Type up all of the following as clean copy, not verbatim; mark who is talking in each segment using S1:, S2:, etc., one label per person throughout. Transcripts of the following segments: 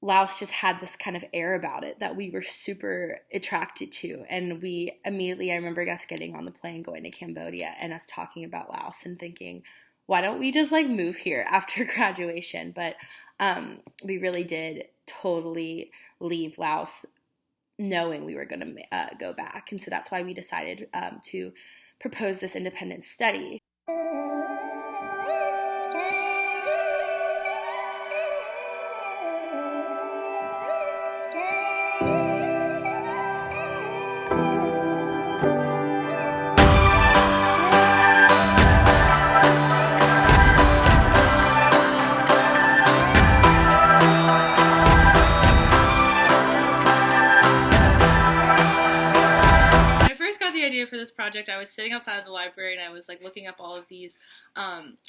S1: Laos just had this kind of air about it that we were super attracted to. And we immediately, I remember us getting on the plane going to Cambodia and us talking about Laos and thinking, why don't we just like move here after graduation? But we really did totally leave Laos knowing we were going to go back. And so that's why we decided to propose this independent study.
S2: For this project, I was sitting outside of the library and I was like looking up all of these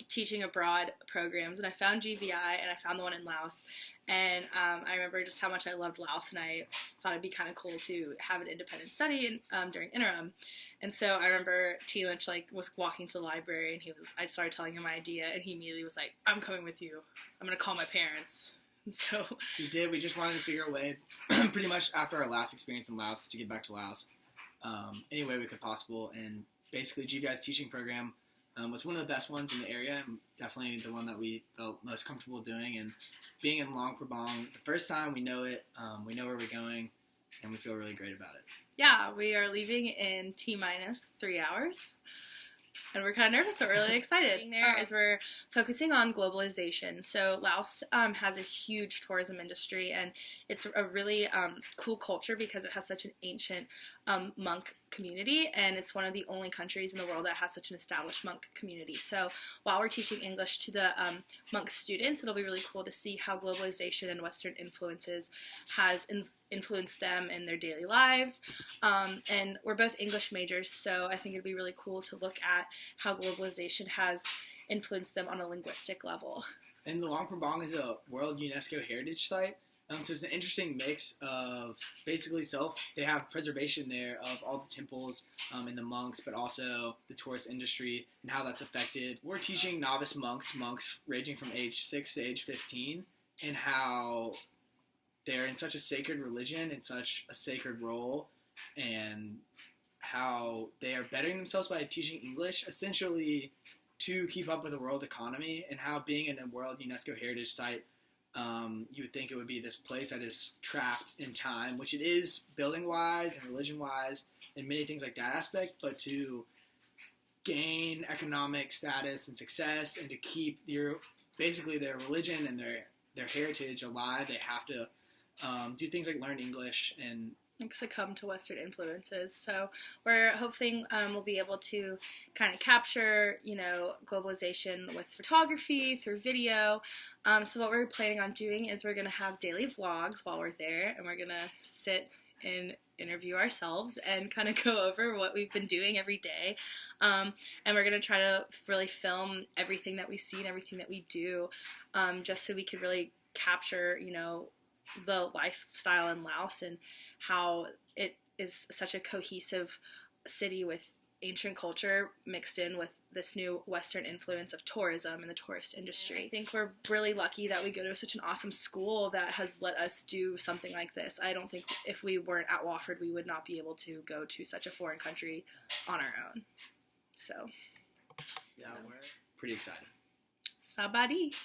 S2: teaching abroad programs, and I found GVI and I found the one in Laos, and I remember just how much I loved Laos, and I thought it'd be kind of cool to have an independent study during interim. And so I remember T. Lynch like was walking to the library, and I started telling him my idea, and he immediately was like, I'm coming with you, I'm gonna call my parents. And so
S3: we did. We just wanted to figure a way pretty much after our last experience in Laos to get back to Laos any way we could possible, and basically GVI's teaching program was one of the best ones in the area, and definitely the one that we felt most comfortable doing. And being in Luang Prabang, the first time we know it, we know where we're going, and we feel really great about it.
S2: Yeah, we are leaving in T-minus 3 hours. And we're kind of nervous, but really excited. Being there is we're focusing on globalization. So Laos has a huge tourism industry, and it's a really cool culture because it has such an ancient monk community, and it's one of the only countries in the world that has such an established monk community. So while we're teaching English to the monk students, it'll be really cool to see how globalization and Western influences has influenced them in their daily lives. And we're both English majors, so I think it'd be really cool to look at how globalization has influenced them on a linguistic level.
S3: And the Luang Prabang is a World UNESCO Heritage Site. So it's an interesting mix of basically they have preservation there of all the temples and the monks, but also the tourist industry and how that's affected. We're teaching novice monks ranging from age 6 to age 15, and how they're in such a sacred religion and such a sacred role, and how they are bettering themselves by teaching English essentially to keep up with the world economy, and how being in a World UNESCO Heritage Site, you would think it would be this place that is trapped in time, which it is building-wise and religion-wise and many things like that aspect, but to gain economic status and success and to keep basically their religion and their heritage alive, they have to do things like learn English and
S2: succumb to Western influences. So we're hoping we'll be able to kind of capture, globalization with photography, through video. So what we're planning on doing is we're going to have daily vlogs while we're there, and we're going to sit and interview ourselves and kind of go over what we've been doing every day. And we're going to try to really film everything that we see and everything that we do, just so we could really capture, the lifestyle in Laos and how it is such a cohesive city with ancient culture mixed in with this new Western influence of tourism and the tourist industry. I think we're really lucky that we go to such an awesome school that has let us do something like this. I don't think if we weren't at Wofford, we would not be able to go to such a foreign country on our own. So,
S3: we're pretty excited.
S2: Sabadi.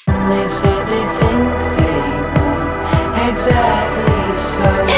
S4: They say they think they know exactly so.